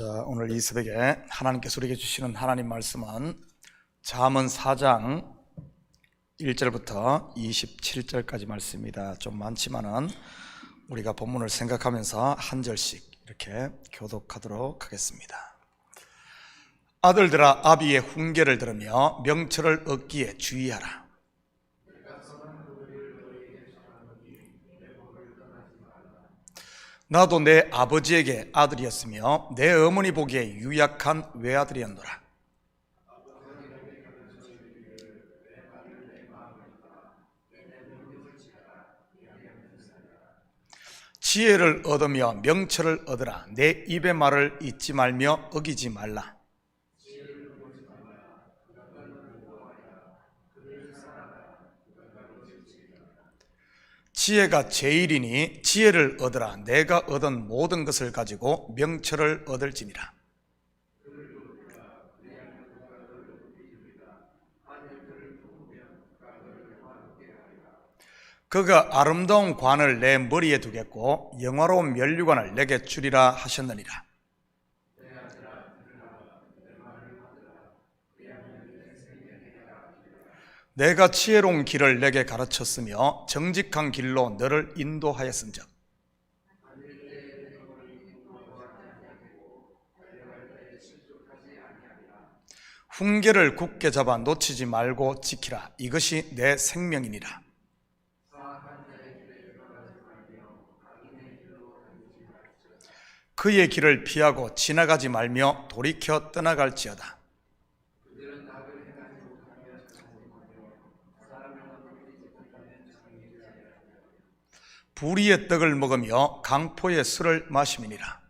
오늘 이 새벽에 하나님께서 우리에게 주시는 하나님 말씀은 잠언 4장 1절부터 27절까지 말씀입니다. 좀 많지만은 우리가 본문을 생각하면서 한 절씩 이렇게 교독하도록 하겠습니다. 아들들아, 아비의 훈계를 들으며 명철을 얻기에 주의하라. 나도 내 아버지에게 아들이었으며 내 어머니 보기에 유약한 외아들이었노라. 지혜를 얻으며 명철을 얻으라. 내 입의 말을 잊지 말며 어기지 말라. 지혜가 제일이니 지혜를 얻으라. 내가 얻은 모든 것을 가지고 명철을 얻을지니라. 그가 아름다운 관을 내 머리에 두겠고 영화로운 면류관을 내게 주리라 하셨느니라. 내가 지혜로운 길을 내게 가르쳤으며 정직한 길로 너를 인도하였은즉 훈계를 굳게 잡아 놓치지 말고 지키라. 이것이 내 생명이니라. 그의 길을 피하고 지나가지 말며 돌이켜 떠나갈지어다. 불의의 떡을 먹으며 강포의 술을 마심이니라.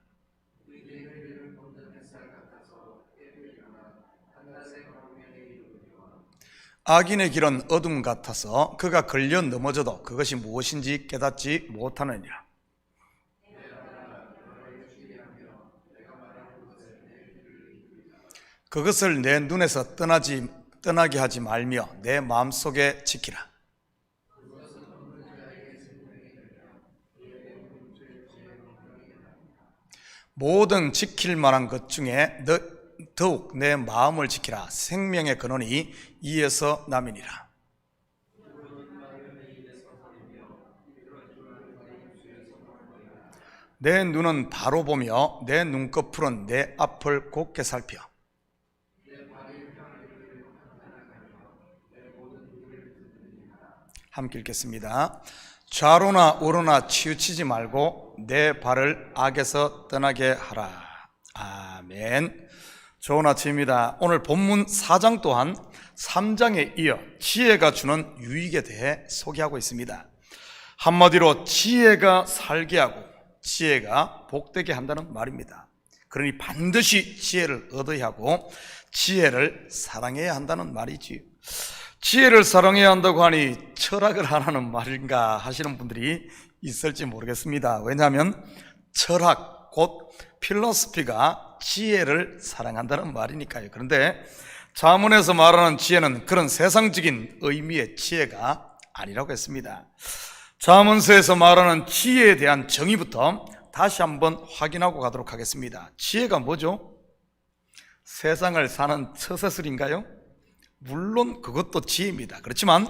악인의 길은 어둠 같아서 그가 걸려 넘어져도 그것이 무엇인지 깨닫지 못하느니라. 그것을 내 눈에서 떠나게 하지 말며 내 마음속에 지키라. 모든 지킬 만한 것 중에 더욱 내 마음을 지키라. 생명의 근원이 이에서 남이니라. 내 눈은 바로 보며 내 눈꺼풀은 내 앞을 곱게 살펴. 함께 읽겠습니다. 좌로나 우로나 치우치지 말고 내 발을 악에서 떠나게 하라. 아멘. 좋은 아침입니다. 오늘 본문 4장 또한 3장에 이어 지혜가 주는 유익에 대해 소개하고 있습니다. 한마디로 지혜가 살게 하고 지혜가 복되게 한다는 말입니다. 그러니 반드시 지혜를 얻어야 하고 지혜를 사랑해야 한다는 말이지요. 지혜를 사랑해야 한다고 하니 철학을 하라는 말인가 하시는 분들이 있을지 모르겠습니다. 왜냐하면 철학, 곧 필로소피가 지혜를 사랑한다는 말이니까요. 그런데 잠언에서 말하는 지혜는 그런 세상적인 의미의 지혜가 아니라고 했습니다. 잠언서에서 말하는 지혜에 대한 정의부터 다시 한번 확인하고 가도록 하겠습니다. 지혜가 뭐죠? 세상을 사는 처세술인가요? 물론 그것도 지혜입니다. 그렇지만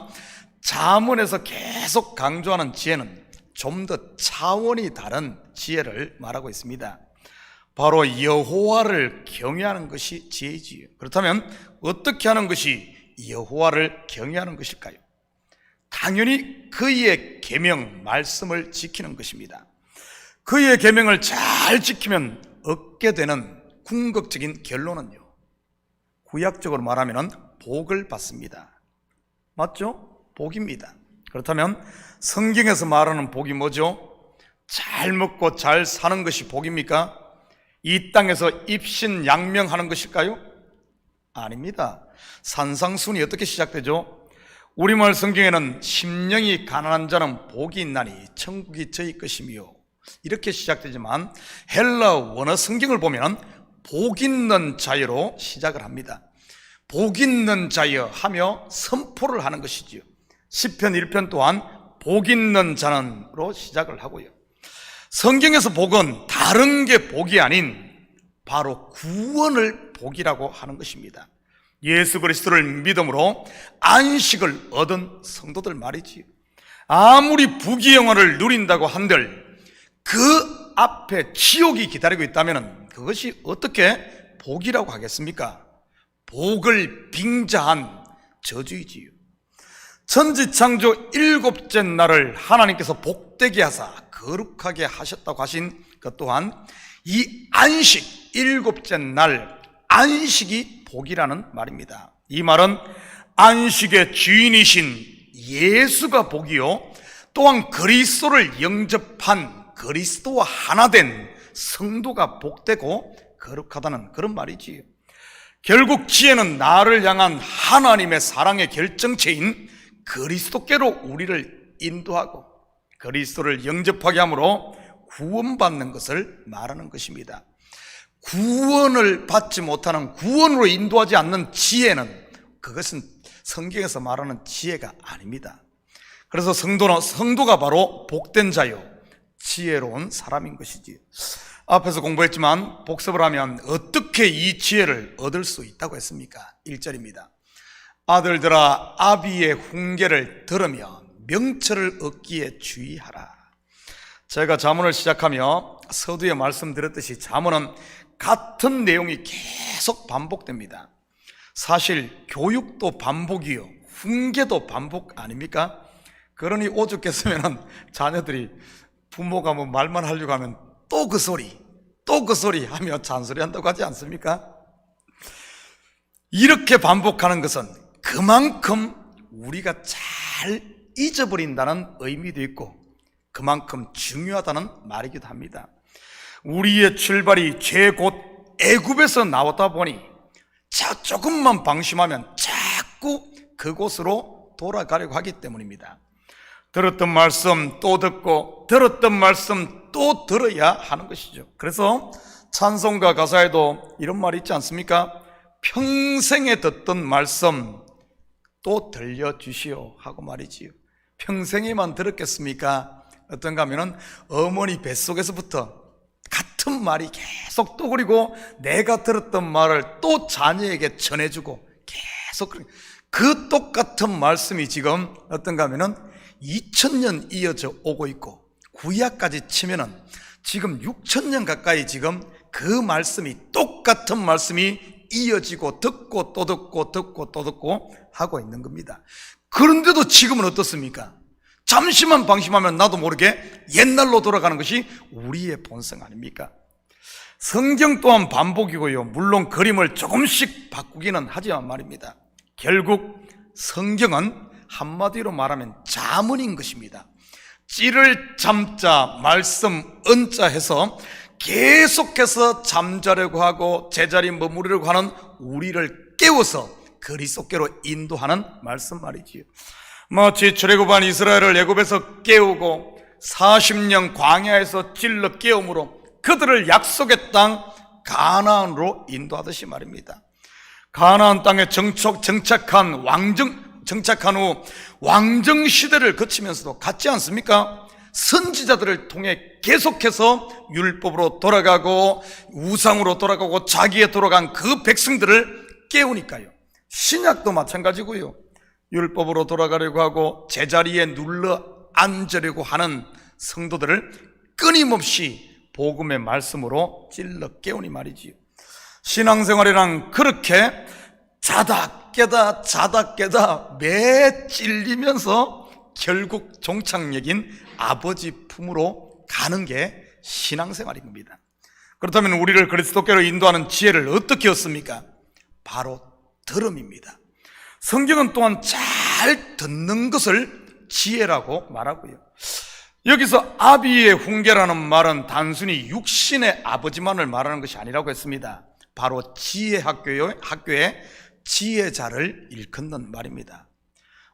잠언에서 계속 강조하는 지혜는 좀 더 차원이 다른 지혜를 말하고 있습니다. 바로 여호와를 경외하는 것이 지혜지요. 그렇다면 어떻게 하는 것이 여호와를 경외하는 것일까요? 당연히 그의 계명, 말씀을 지키는 것입니다. 그의 계명을 잘 지키면 얻게 되는 궁극적인 결론은요, 구약적으로 말하면 복을 받습니다. 맞죠? 복입니다. 그렇다면 성경에서 말하는 복이 뭐죠? 잘 먹고 잘 사는 것이 복입니까? 이 땅에서 입신양명하는 것일까요? 아닙니다. 산상순이 어떻게 시작되죠? 우리말 성경에는 심령이 가난한 자는 복이 있나니 천국이 저희 것이며 이렇게 시작되지만 헬라 원어 성경을 보면 복 있는 자여로 시작을 합니다. 복 있는 자여 하며 선포를 하는 것이지요. 시편 1편 또한 복 있는 자는로 시작을 하고요. 성경에서 복은 다른 게 복이 아닌 바로 구원을 복이라고 하는 것입니다. 예수 그리스도를 믿음으로 안식을 얻은 성도들 말이지요. 아무리 부귀영화를 누린다고 한들 그 앞에 지옥이 기다리고 있다면 그것이 어떻게 복이라고 하겠습니까? 복을 빙자한 저주이지요. 천지창조 7째 날을 하나님께서 복되게 하사 거룩하게 하셨다고 하신 것 또한 이 안식, 7째 날 안식이 복이라는 말입니다. 이 말은 안식의 주인이신 예수가 복이요, 또한 그리스도를 영접한 그리스도와 하나 된 성도가 복되고 거룩하다는 그런 말이지요. 결국 지혜는 나를 향한 하나님의 사랑의 결정체인 그리스도께로 우리를 인도하고 그리스도를 영접하게 함으로 구원받는 것을 말하는 것입니다. 구원을 받지 못하는, 구원으로 인도하지 않는 지혜는, 그것은 성경에서 말하는 지혜가 아닙니다. 그래서 성도가 바로 복된 자요, 지혜로운 사람인 것이지. 앞에서 공부했지만 복습을 하면 어떻게 이 지혜를 얻을 수 있다고 했습니까? 1절입니다. 아들들아 아비의 훈계를 들으며 명철을 얻기에 주의하라. 제가 잠언을 시작하며 서두에 말씀드렸듯이 잠언은 같은 내용이 계속 반복됩니다. 사실 교육도 반복이요, 훈계도 반복 아닙니까? 그러니 오죽했으면 자녀들이 부모가 뭐 말만 하려고 하면 또 그 소리 하며 잔소리 한다고 하지 않습니까? 이렇게 반복하는 것은 그만큼 우리가 잘 잊어버린다는 의미도 있고 그만큼 중요하다는 말이기도 합니다. 우리의 출발이 죄 곧 애굽에서 나왔다 보니 조금만 방심하면 자꾸 그곳으로 돌아가려고 하기 때문입니다. 들었던 말씀 또 듣고 들었던 말씀 또 들어야 하는 것이죠. 그래서 찬송가 가사에도 이런 말이 있지 않습니까? 평생에 듣던 말씀 또 들려주시오 하고 말이지요. 평생에만 들었겠습니까? 어떤가 하면은 어머니 뱃속에서부터 같은 말이 계속 또, 그리고 내가 들었던 말을 또 자녀에게 전해주고 계속 그 똑같은 말씀이 지금 어떤가 하면은 2000년 이어져 오고 있고 구약까지 치면은 지금 6000년 가까이 지금 그 말씀이, 똑같은 말씀이 이어지고 듣고 또 듣고 듣고 또 듣고 하고 있는 겁니다. 그런데도 지금은 어떻습니까? 잠시만 방심하면 나도 모르게 옛날로 돌아가는 것이 우리의 본성 아닙니까? 성경 또한 반복이고요, 물론 그림을 조금씩 바꾸기는 하지만 말입니다. 결국 성경은 한마디로 말하면 잠언인 것입니다. 찌를 잠자 말씀 은자 해서 계속해서 잠자려고 하고 제자리 머무르려고 하는 우리를 깨워서 그리스도께로 인도하는 말씀 말이지요. 마치 출애굽한 이스라엘을 애굽에서 깨우고 40년 광야에서 찔러 깨움으로 그들을 약속의 땅 가나안으로 인도하듯이 말입니다. 가나안 땅에 정착한 후 왕정 시대를 거치면서도 같지 않습니까? 선지자들을 통해 계속해서 율법으로 돌아가고 우상으로 돌아가고 자기에 돌아간 그 백성들을 깨우니까요. 신약도 마찬가지고요, 율법으로 돌아가려고 하고 제자리에 눌러 앉으려고 하는 성도들을 끊임없이 복음의 말씀으로 찔러 깨우니 말이지요. 신앙생활이란 그렇게 자다 깨다 매 찔리면서 결국 종착역인 아버지 품으로 가는 게 신앙생활인 겁니다. 그렇다면 우리를 그리스도께로 인도하는 지혜를 어떻게 얻습니까? 바로 들음입니다. 성경은 또한 잘 듣는 것을 지혜라고 말하고요, 여기서 아비의 훈계라는 말은 단순히 육신의 아버지만을 말하는 것이 아니라고 했습니다. 바로 지혜 학교에 지혜자를 일컫는 말입니다.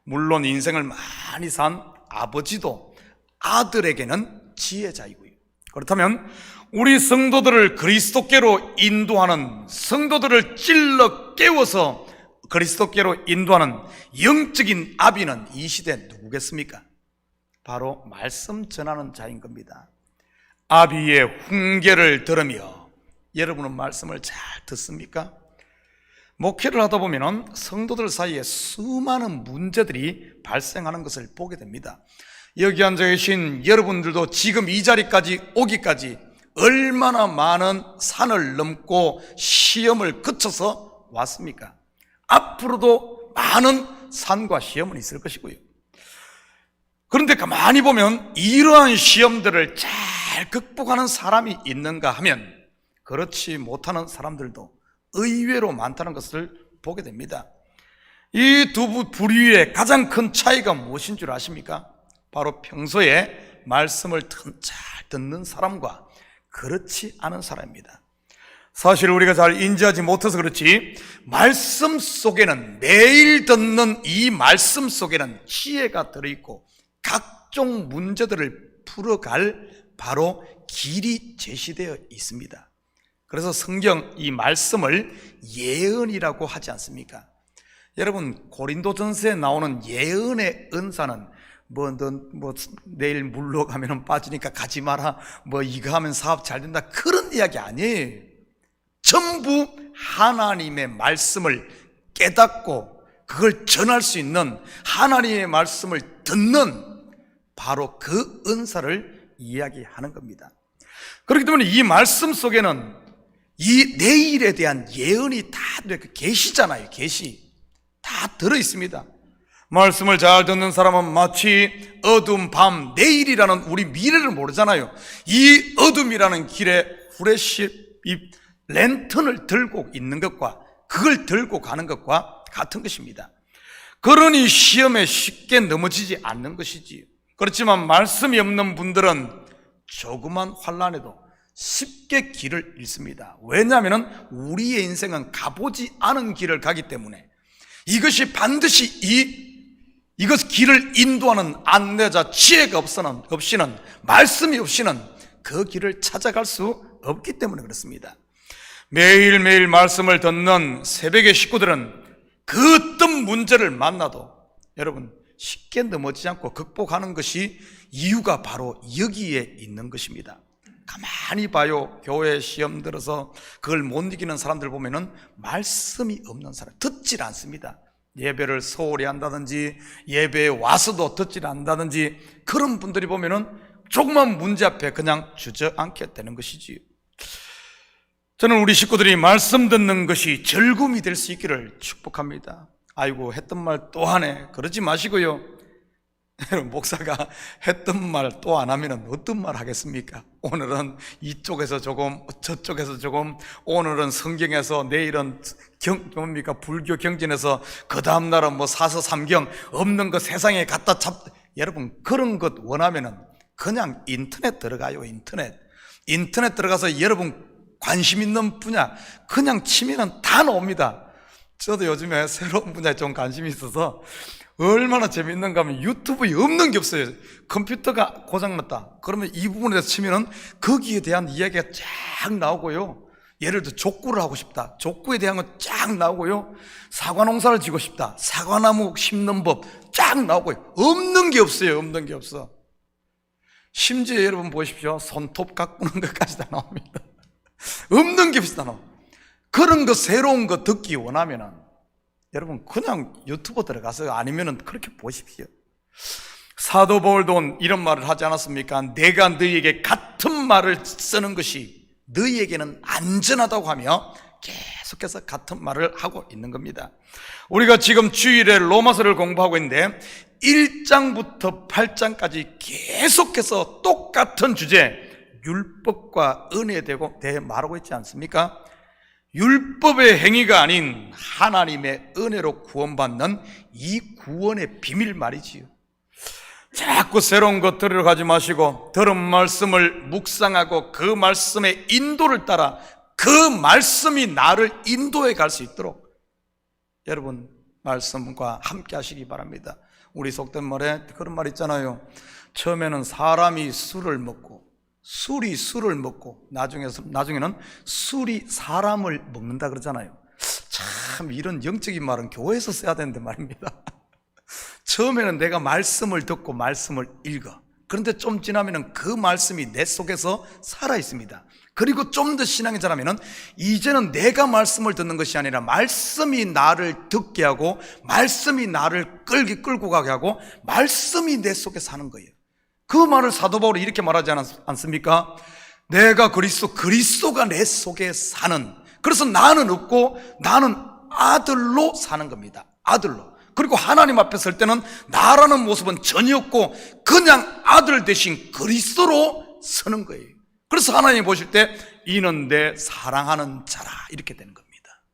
물론 인생을 많이 산 아버지도 아들에게는 지혜자이고요. 그렇다면 우리 성도들을 그리스도께로 인도하는, 성도들을 찔러 깨워서 그리스도께로 인도하는 영적인 아비는 이 시대 누구겠습니까? 바로 말씀 전하는 자인 겁니다. 아비의 훈계를 들으며 여러분은 말씀을 잘 듣습니까? 목회를 하다 보면 성도들 사이에 수많은 문제들이 발생하는 것을 보게 됩니다. 여기 앉아 계신 여러분들도 지금 이 자리까지 오기까지 얼마나 많은 산을 넘고 시험을 거쳐서 왔습니까? 앞으로도 많은 산과 시험은 있을 것이고요. 그런데 가만히 보면 이러한 시험들을 잘 극복하는 사람이 있는가 하면 그렇지 못하는 사람들도 의외로 많다는 것을 보게 됩니다. 이 두 부류의 가장 큰 차이가 무엇인 줄 아십니까? 바로 평소에 말씀을 잘 듣는 사람과 그렇지 않은 사람입니다. 사실 우리가 잘 인지하지 못해서 그렇지 말씀 속에는, 매일 듣는 이 말씀 속에는 지혜가 들어있고 각종 문제들을 풀어갈 바로 길이 제시되어 있습니다. 그래서 성경 이 말씀을 예언이라고 하지 않습니까? 여러분, 고린도전서에 나오는 예언의 은사는 너 내일 물로 가면 빠지니까 가지 마라, 이거 하면 사업 잘 된다, 그런 이야기 아니에요. 전부 하나님의 말씀을 깨닫고 그걸 전할 수 있는, 하나님의 말씀을 듣는 바로 그 은사를 이야기하는 겁니다. 그렇기 때문에 이 말씀 속에는 이 내일에 대한 예언이 다 계시잖아요. 계시 다 들어있습니다. 말씀을 잘 듣는 사람은 마치 어두운 밤, 내일이라는 우리 미래를 모르잖아요. 이 어둠이라는 길에 후레쉬, 이 랜턴을 들고 있는 것과 그걸 들고 가는 것과 같은 것입니다. 그러니 시험에 쉽게 넘어지지 않는 것이지. 그렇지만 말씀이 없는 분들은 조그만 환난에도 쉽게 길을 잃습니다. 왜냐하면 우리의 인생은 가보지 않은 길을 가기 때문에 이것이 반드시 이것 길을 인도하는 안내자 지혜가 없이는, 말씀이 없이는 그 길을 찾아갈 수 없기 때문에 그렇습니다. 매일매일 말씀을 듣는 새벽의 식구들은 그 어떤 문제를 만나도 여러분 쉽게 넘어지지 않고 극복하는 것이 이유가 바로 여기에 있는 것입니다. 가만히 봐요. 교회 시험 들어서 그걸 못 이기는 사람들 보면은 말씀이 없는 사람, 듣질 않습니다. 예배를 소홀히 한다든지 예배에 와서도 듣질 않는다든지 그런 분들이 보면은 조그만 문제 앞에 그냥 주저앉게 되는 것이지요. 저는 우리 식구들이 말씀 듣는 것이 즐거움이 될 수 있기를 축복합니다. 아이고 했던 말 또 하네, 그러지 마시고요. 여러분, 목사가 했던 말 또 안 하면 어떤 말 하겠습니까? 오늘은 이쪽에서 조금, 저쪽에서 조금, 오늘은 성경에서, 내일은 불교 경전에서, 그 다음날은 사서삼경 없는 거 세상에 갖다 여러분, 그런 것 원하면은 그냥 인터넷 들어가요. 인터넷 들어가서 여러분 관심 있는 분야 그냥 치면은 다 나옵니다. 저도 요즘에 새로운 분야에 좀 관심이 있어서 얼마나 재밌는가 하면 유튜브에 없는 게 없어요. 컴퓨터가 고장났다 그러면 이 부분에 대해서 치면은 거기에 대한 이야기가 쫙 나오고요. 예를 들어 족구를 하고 싶다, 족구에 대한 건 쫙 나오고요. 사과 농사를 지고 싶다, 사과나무 심는 법 쫙 나오고요. 없는 게 없어요. 없는 게 없어. 심지어 여러분 보십시오. 손톱 가꾸는 것까지 다 나옵니다. 없는 게 없어. 나와. 그런 거 새로운 거 듣기 원하면은 여러분 그냥 유튜브 들어가서 아니면은 그렇게 보십시오. 사도 바울도 이런 말을 하지 않았습니까? 내가 너희에게 같은 말을 쓰는 것이 너희에게는 안전하다고 하며 계속해서 같은 말을 하고 있는 겁니다. 우리가 지금 주일에 로마서를 공부하고 있는데 1장부터 8장까지 계속해서 똑같은 주제, 율법과 은혜에 대해 말하고 있지 않습니까? 율법의 행위가 아닌 하나님의 은혜로 구원받는 이 구원의 비밀 말이지요. 자꾸 새로운 것 들어가지 마시고 들은 말씀을 묵상하고 그 말씀의 인도를 따라 그 말씀이 나를 인도해 갈 수 있도록 여러분 말씀과 함께 하시기 바랍니다. 우리 속된 말에 그런 말 있잖아요. 처음에는 사람이 술을 먹고 술이 술을 먹고 나중에는 술이 사람을 먹는다 그러잖아요. 참 이런 영적인 말은 교회에서 써야 되는데 말입니다. 처음에는 내가 말씀을 듣고 말씀을 읽어. 그런데 좀 지나면 그 말씀이 내 속에서 살아 있습니다. 그리고 좀 더 신앙이 자라면은 이제는 내가 말씀을 듣는 것이 아니라 말씀이 나를 듣게 하고 말씀이 나를 끌고 가게 하고 말씀이 내 속에 사는 거예요. 그 말을 사도 바울이 이렇게 말하지 않습니까? 내가 그리스도가 내 속에 사는, 그래서 나는 없고 나는 아들로 사는 겁니다. 아들로. 그리고 하나님 앞에 설 때는 나라는 모습은 전혀 없고 그냥 아들 대신 그리스도로 서는 거예요. 그래서 하나님 보실 때 이는 내 사랑하는 자라 이렇게 되는 겁니다.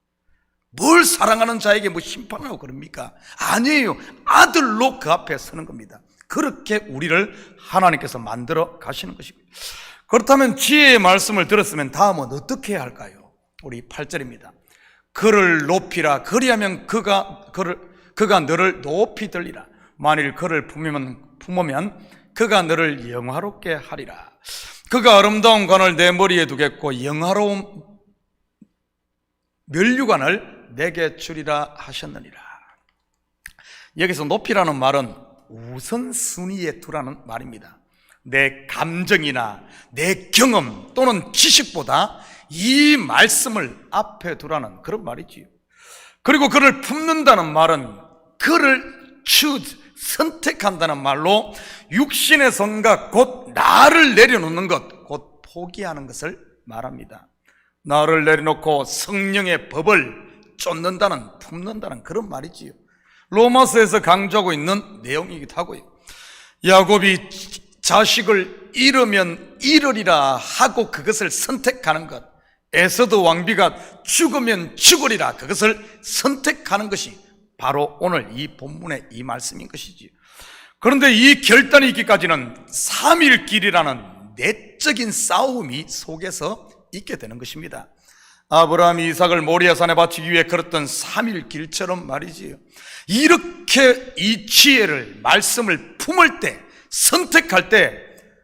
뭘 사랑하는 자에게 뭐 심판하고 그럽니까? 아니에요. 아들로 그 앞에 서는 겁니다. 그렇게 우리를 하나님께서 만들어 가시는 것이고요. 그렇다면 지혜의 말씀을 들었으면 다음은 어떻게 해야 할까요? 우리 8절입니다. 그를 높이라. 그리하면 그가 너를 높이 들리라. 만일 그를 품으면 그가 너를 영화롭게 하리라. 그가 아름다운 관을 내 머리에 두겠고 영화로운 면류관을 내게 주리라 하셨느니라. 여기서 높이라는 말은 우선순위에 두라는 말입니다. 내 감정이나 내 경험 또는 지식보다 이 말씀을 앞에 두라는 그런 말이지요. 그리고 그를 품는다는 말은 그를 선택한다는 말로 육신의 생각 곧 나를 내려놓는 것, 곧 포기하는 것을 말합니다. 나를 내려놓고 성령의 법을 쫓는다는, 품는다는 그런 말이지요. 로마서에서 강조하고 있는 내용이기도 하고요. 야곱이 자식을 잃으면 잃으리라 하고 그것을 선택하는 것, 에서드 왕비가 죽으면 죽으리라 그것을 선택하는 것이 바로 오늘 이 본문의 이 말씀인 것이지요. 그런데 이 결단이 있기까지는 3일길이라는 내적인 싸움이 속에서 있게 되는 것입니다. 아브라함이 이삭을 모리아산에 바치기 위해 걸었던 3일길처럼 말이지요. 이렇게 이 지혜를, 말씀을 품을 때, 선택할 때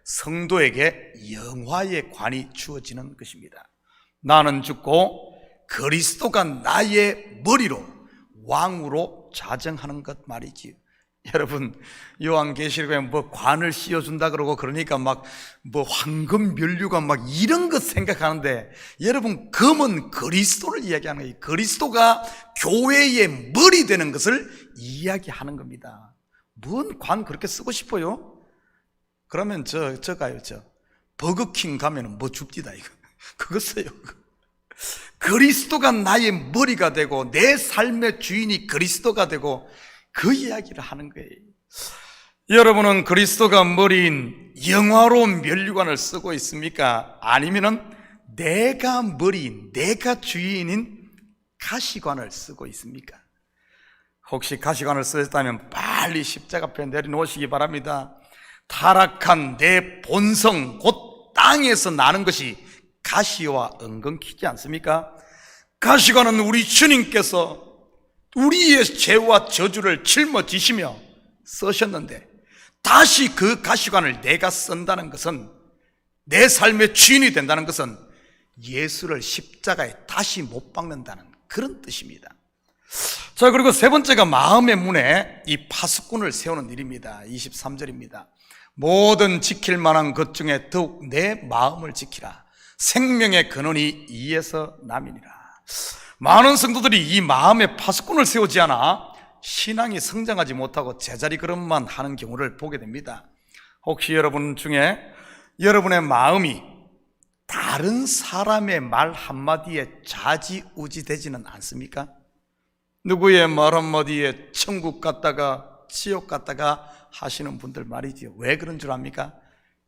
성도에게 영화의 관이 주어지는 것입니다. 나는 죽고 그리스도가 나의 머리로 왕으로 자정하는 것 말이지요. 여러분, 요한계시록에 뭐 관을 씌워준다 그러고 그러니까 막 뭐 황금 면류관 막 이런 것 생각하는데, 여러분, 금은 그리스도를 이야기하는 거예요. 그리스도가 교회의 머리 되는 것을 이야기하는 겁니다. 뭔 관 그렇게 쓰고 싶어요? 그러면 저 가요. 버거킹 가면은 뭐 줍디다 이거. 그거 써요. 그리스도가 나의 머리가 되고 내 삶의 주인이 그리스도가 되고 그 이야기를 하는 거예요. 여러분은 그리스도가 머리인 영화로운 면류관을 쓰고 있습니까? 아니면은 내가 머리인, 내가 주인인 가시관을 쓰고 있습니까? 혹시 가시관을 쓰셨다면 빨리 십자가 앞에 내려놓으시기 바랍니다. 타락한 내 본성, 곧 땅에서 나는 것이 가시와 엉겅퀴지 않습니까? 가시관은 우리 주님께서 우리의 죄와 저주를 짊어지시며 쓰셨는데, 다시 그 가시관을 내가 쓴다는 것은, 내 삶의 주인이 된다는 것은 예수를 십자가에 다시 못 박는다는 그런 뜻입니다. 자, 그리고 세 번째가 마음의 문에 이 파수꾼을 세우는 일입니다. 23절입니다. 모든 지킬 만한 것 중에 더욱 내 마음을 지키라. 생명의 근원이 이에서 남이니라. 많은 성도들이 이 마음에 파수꾼을 세우지 않아 신앙이 성장하지 못하고 제자리 걸음만 하는 경우를 보게 됩니다. 혹시 여러분 중에 여러분의 마음이 다른 사람의 말 한마디에 좌지우지 되지는 않습니까? 누구의 말 한마디에 천국 갔다가 지옥 갔다가 하시는 분들 말이지요. 왜 그런 줄 압니까?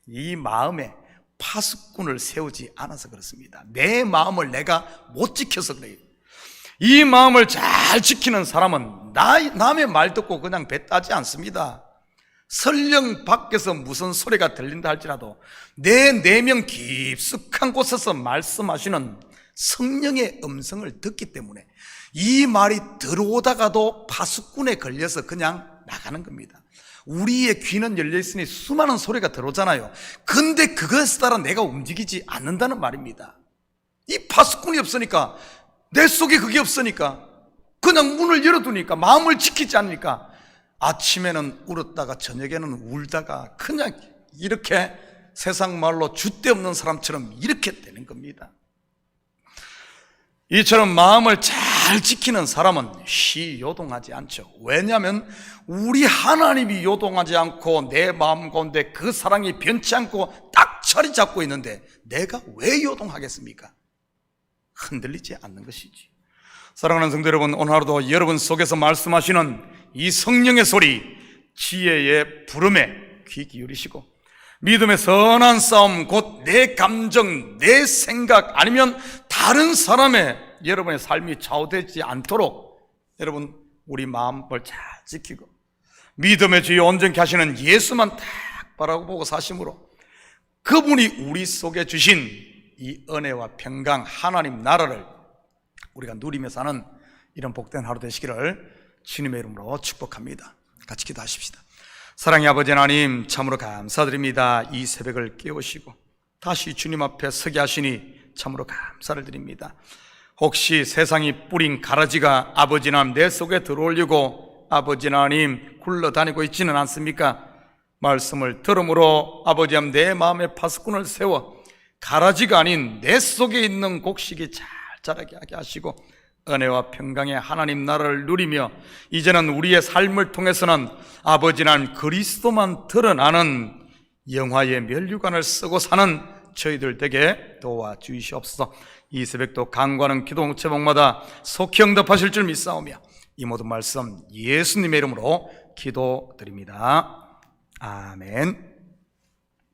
이 마음에 파수꾼을 세우지 않아서 그렇습니다. 내 마음을 내가 못 지켜서 그래요. 이 마음을 잘 지키는 사람은 남의 말 듣고 그냥 배 따지 않습니다. 설령 밖에서 무슨 소리가 들린다 할지라도 내 내면 깊숙한 곳에서 말씀하시는 성령의 음성을 듣기 때문에 이 말이 들어오다가도 파수꾼에 걸려서 그냥 나가는 겁니다. 우리의 귀는 열려있으니 수많은 소리가 들어오잖아요. 근데 그것에 따라 내가 움직이지 않는다는 말입니다. 이 파수꾼이 없으니까, 내 속에 그게 없으니까, 그냥 문을 열어두니까, 마음을 지키지 않으니까 아침에는 울었다가 저녁에는 울다가 그냥 이렇게 세상 말로 줏대 없는 사람처럼 이렇게 되는 겁니다. 이처럼 마음을 잘 지키는 사람은 쉬 요동하지 않죠. 왜냐하면 우리 하나님이 요동하지 않고 내 마음 가운데 그 사랑이 변치 않고 딱 자리 잡고 있는데 내가 왜 요동하겠습니까? 흔들리지 않는 것이지. 사랑하는 성도 여러분, 오늘 하루도 여러분 속에서 말씀하시는 이 성령의 소리, 지혜의 부름에 귀 기울이시고 믿음의 선한 싸움, 곧 내 감정, 내 생각 아니면 다른 사람의 여러분의 삶이 좌우되지 않도록 여러분 우리 마음을 잘 지키고 믿음의 주여 온전케 하시는 예수만 딱 바라보고 사심으로 그분이 우리 속에 주신 이 은혜와 평강 하나님 나라를 우리가 누리며 사는 이런 복된 하루 되시기를 주님의 이름으로 축복합니다. 같이 기도하십시다. 사랑의 아버지 하나님, 참으로 감사드립니다. 이 새벽을 깨우시고 다시 주님 앞에 서게 하시니 참으로 감사를 드립니다. 혹시 세상이 뿌린 가라지가 아버지 하나님 내 속에 들어오려고 아버지 하나님 굴러다니고 있지는 않습니까? 말씀을 들음으로 아버지 하나님 내 마음에 파수꾼을 세워 가라지가 아닌 내 속에 있는 곡식이 잘 자라게 하게 하시고 은혜와 평강의 하나님 나라를 누리며 이제는 우리의 삶을 통해서는 아버지 하나님 그리스도만 드러나는 영화의 면류관을 쓰고 사는 저희들 되게 도와주시옵소서. 이 새벽도 간구하는 기도 제목마다 속히 응답하실 줄 믿사오며 이 모든 말씀 예수님의 이름으로 기도드립니다. 아멘.